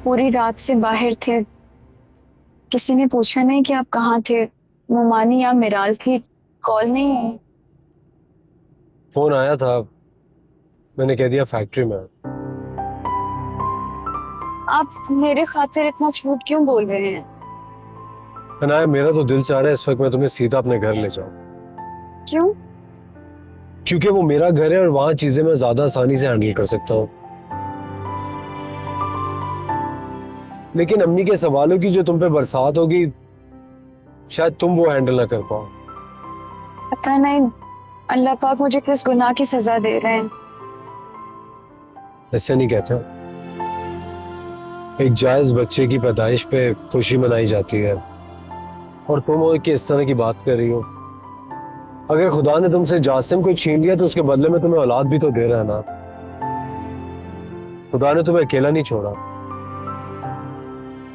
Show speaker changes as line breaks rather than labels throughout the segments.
पूरी रात से बाहर थे, किसी ने पूछा नहीं कि आप कहाँ थे। मोमानी या मिराल की कॉल नहीं आई।
फोन आया था, मैंने कह दिया फैक्ट्री में।
आप मेरे खातिर इतना झूठ क्यों बोल रहे हैं?
अनाया, मेरा तो दिल चाह रहा है इस वक्त मैं तुम्हें सीधा अपने घर ले जाऊं,
क्यों?
क्योंकि वो मेरा घर है और वहां चीजें मैं ज्यादा आसानी से हैंडल कर सकता हूँ। लेकिन अम्मी के सवालों की जो तुम पे बरसात होगी, शायद तुम वो हैंडल ना कर पाओ।
पता नहीं अल्लाह पाक मुझे किस गुनाह की सजा दे रहे हैं।
ऐसे नहीं कहते। एक जायज बच्चे की पैदाइश पे खुशी मनाई जाती है और तुम हो कि इस तरह की बात कर रही हो। अगर खुदा ने तुमसे जासिम को छीन लिया तो उसके बदले में तुम्हें औलाद भी तो दे रहा है ना। खुदा ने तुम्हें अकेला नहीं छोड़ा।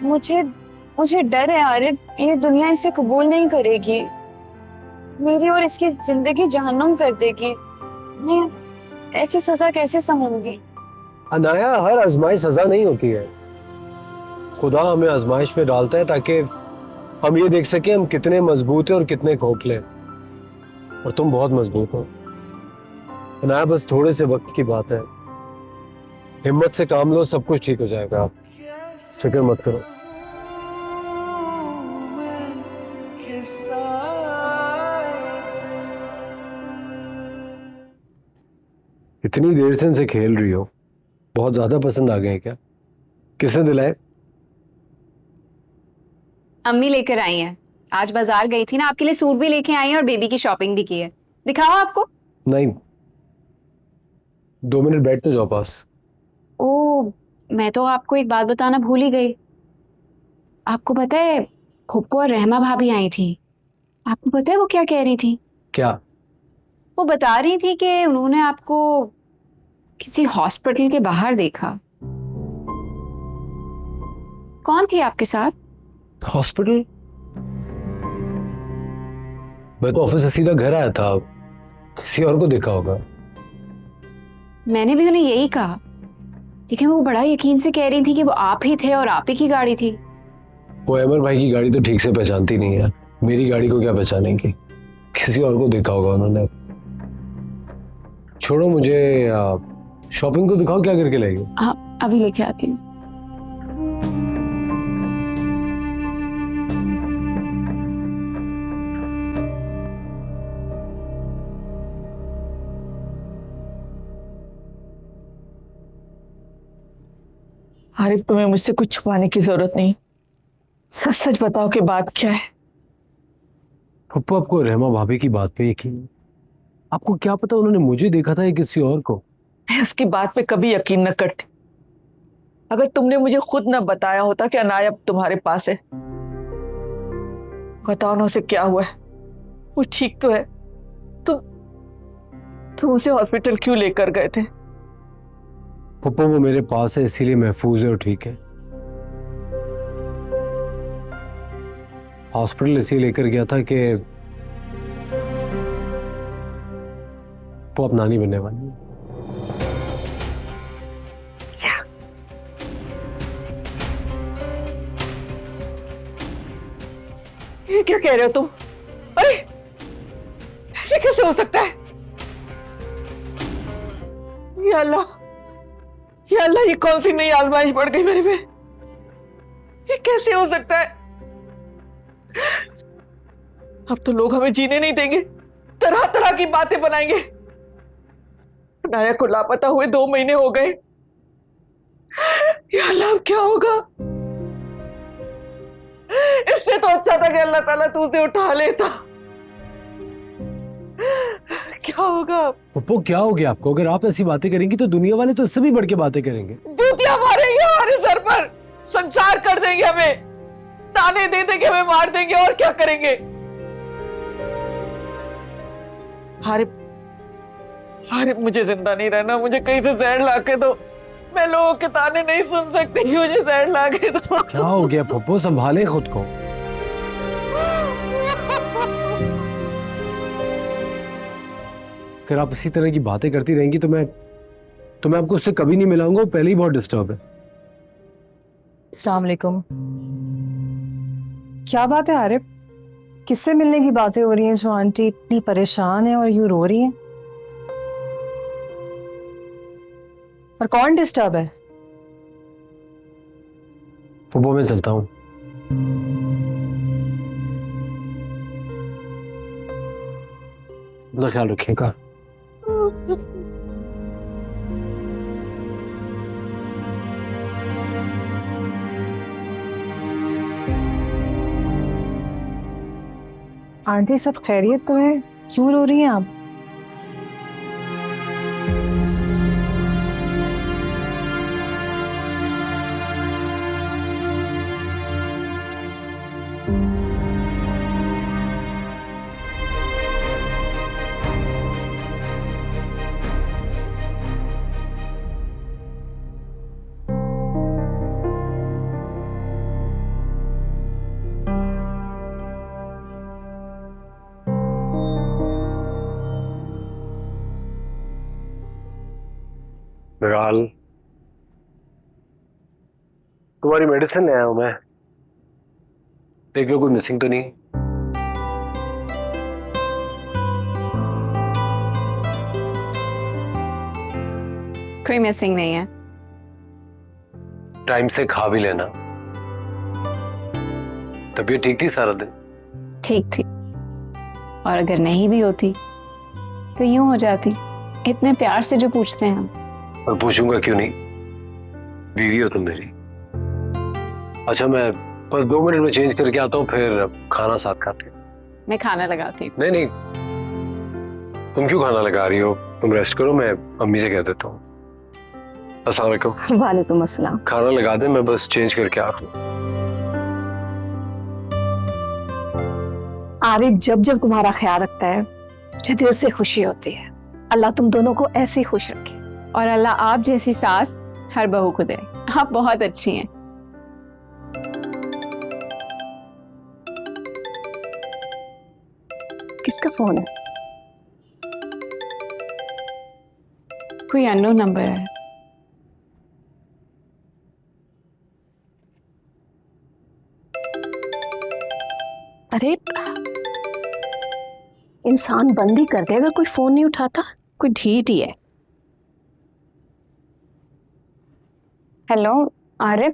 मुझे मुझे डर है आरिफ, ये दुनिया इसे कबूल नहीं करेगी, मेरी और इसकी जिंदगी जहन्नुम कर देगी। मैं ऐसी सजा कैसे सहूंगी?
अनाया, हर आजमाइश सजा नहीं होती है। खुदा हमें आजमाइश में डालता है ताकि हम ये देख सके हम कितने मजबूत हैं और कितने खोखले। और तुम बहुत मजबूत हो अनाया, बस थोड़े से वक्त की बात है। हिम्मत से काम लो, सब कुछ ठीक हो जाएगा। आप फिक्र मत करो। इतनी देर से इनसे खेल रही हो, बहुत ज्यादा पसंद आ गए हैं क्या? किसने दिलाए?
अम्मी लेकर आई हैं। आज बाजार गई थी ना, आपके लिए सूट भी लेके आई हैं और बेबी की शॉपिंग भी की है। दिखाओ आपको।
नहीं, 2 मिनट बैठ तो जाओ पास।
ओ, मैं तो आपको एक बात बताना भूल ही गई। आपको पता है फुप्पो और रहमा भाभी आई थी। आपको पता है वो क्या कह रही थी?
क्या?
वो बता रही थी कि उन्होंने आपको किसी हॉस्पिटल के बाहर देखा। कौन थी आपके साथ?
हॉस्पिटल? मैं तो ऑफिस से सीधा घर आया था, किसी और को देखा होगा।
मैंने भी उन्हें यही कहा, लेकिन वो बड़ा यकीन से कह रही थी कि वो आप ही थे और आप ही की गाड़ी थी।
वो अमर भाई की गाड़ी तो ठीक से पहचानती नहीं है, मेरी गाड़ी को क्या पहचानेंगी? किसी और को देखा होगा उन्होंने। छोड़ो, मुझे शॉपिंग को दिखाओ, क्या करके लाएगी?
हाँ, अभी लेके आती हूँ।
आरिफ, तुम्हें मुझसे कुछ छुपाने की जरूरत नहीं। सच सच बताओ कि बात क्या है।
पप्पू, आपको रहमा भाभी की बात पे यकीन है? आपको क्या पता उन्होंने मुझे देखा था या किसी और को?
मैं उसकी बात पे कभी यकीन न करती। अगर तुमने मुझे खुद न बताया होता कि अनाया अब तुम्हारे पास है। बताओ ना उसे क्या हुआ है, वो ठीक तो है? तुम उसे हॉस्पिटल क्यों लेकर गए थे?
पप्पू, वो मेरे पास है इसीलिए महफूज है और ठीक है। हॉस्पिटल इसलिए लेकर गया था कि वो अब नानी बनने वाली है।
ये क्या कह रहे हो तुम? अरे, ऐसे कैसे हो सकता है? या अल्लाह, या अल्लाह, ये कौन सी नई आजमाइश पड़ गई मेरे पे? ये कैसे हो सकता है? अब तो लोग हमें जीने नहीं देंगे, तरह तरह की बातें बनाएंगे। अनाया को लापता हुए 2 महीने हो गए। या अल्लाह, अब क्या होगा? इससे तो अच्छा था कि अल्लाह ताला तू उसे उठा लेता। क्या होगा?
पप्पू, क्या हो गया आपको? अगर आप ऐसी बातें करेंगी तो दुनिया वाले तो इससे भी बढ़ के बातें करेंगे।
जूतियां मारेंगे हमारे सर पर, संसार कर देंगे हमें, ताने दे देंगे, हमें मार देंगे, और क्या करेंगे? अरे मुझे जिंदा नहीं रहना, मुझे कहीं से जहर ला के दो। मैं लोगों के ताने नहीं सुन सकती, मुझे जहर ला के दो।
क्या हो गया पप्पू? संभालें खुद को। अगर आप इसी तरह की बातें करती रहेंगी तो मैं आपको उससे कभी नहीं मिलाऊंगा। वो पहले ही बहुत डिस्टर्ब है।
अस्सलाम वालेकुम। क्या बात है आरिफ, किससे मिलने की बातें हो रही हैं जो आंटी इतनी परेशान है और यूं रो रही हैं? और कौन डिस्टर्ब है?
वो मैं चलता हूँ। अपना ख्याल रखिएगा।
आंटी सब खैरियत तो है, क्यों रो रही हैं आप?
बहरहाल तुम्हारी मेडिसिन ले आया हूं मैं, देख लो कोई मिसिंग तो नहीं।
कोई मिसिंग नहीं है।
टाइम से खा भी लेना। तबीयत ठीक थी सारा दिन?
ठीक थी, और अगर नहीं भी होती तो यूं हो जाती। इतने प्यार से जो पूछते हैं हम।
और पूछूंगा क्यों नहीं, बीवी हो तुम मेरी। अच्छा मैं बस 2 मिनट में चेंज करके आता हूँ, फिर खाना साथ खाते हैं।
मैं खाना लगाती हूँ।
नहीं नहीं, तुम क्यों खाना लगा रही हो? तुम रेस्ट करो, मैं अम्मी से कह देता हूँ। अस्सलाम वालेकुम।
वालेकुम अस्सलाम।
खाना लगा दे, मैं बस चेंज करके आ रहा हूँ।
आरिफ जब जब तुम्हारा ख्याल रखता है मुझे दिल से खुशी होती है। अल्लाह तुम दोनों को ऐसे ही खुश रखे।
और अल्लाह आप जैसी सास हर बहू को दे। आप बहुत अच्छी हैं।
किसका फोन है?
कोई अननोन नंबर है।
अरे इंसान बंद ही कर दे अगर कोई फोन नहीं उठाता। कोई ढीठ ही है।
हेलो आरिफ।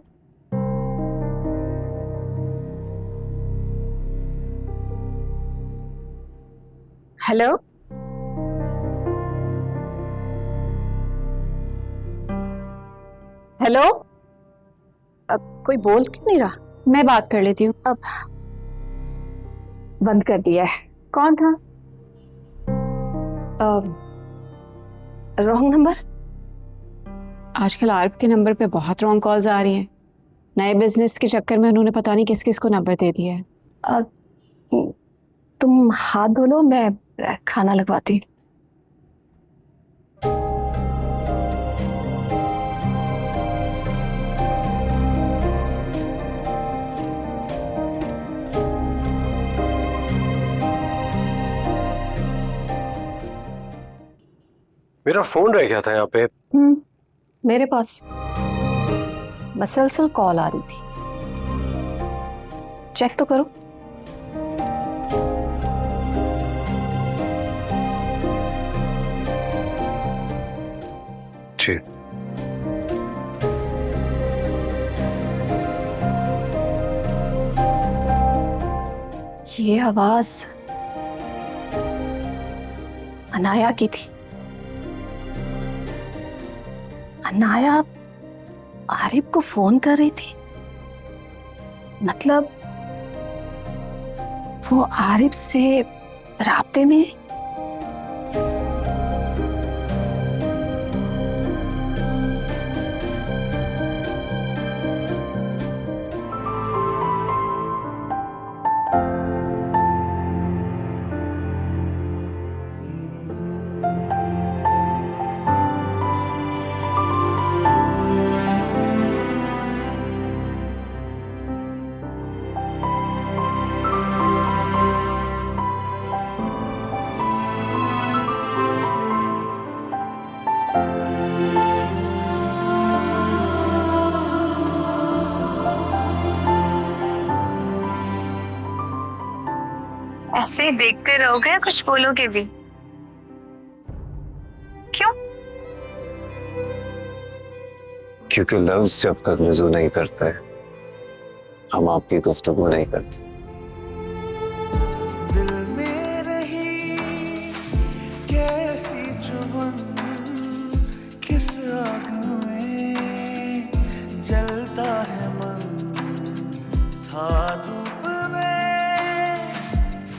Hello, hello. अब कोई बोल क्यों नहीं रहा?
मैं बात कर लेती हूँ।
अब बंद कर दिया है।
कौन था?
Wrong number.
आजकल आरिफ के नंबर पे बहुत रॉन्ग कॉल्स आ रही हैं। नए बिजनेस के चक्कर में उन्होंने पता नहीं किस किस को नंबर दे दिया है।
तुम हाथ धो लो, मैं खाना लगवाती हूँ।
मेरा फोन रह गया था यहाँ पे।
मेरे पास मसलसल कॉल आ रही थी, चेक तो करो।
जी
ये आवाज अनाया की थी। अनाया आरिफ को फोन कर रही थी। मतलब वो आरिफ से राब्ते में।
ऐसे ही देखते रहोगे या कुछ बोलोगे भी? क्यों?
क्योंकि लफ्ज जब तक वजू नहीं करता है हम आपकी गुफ्तगू नहीं करते।
दिल में रही कैसी चुभन, किस आग में जलता है मन, था धूप में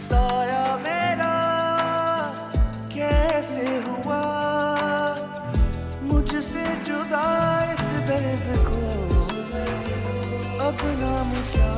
साया मेरा कैसे हुआ, मुझसे जुदा इस दर्द को अब नाम क्या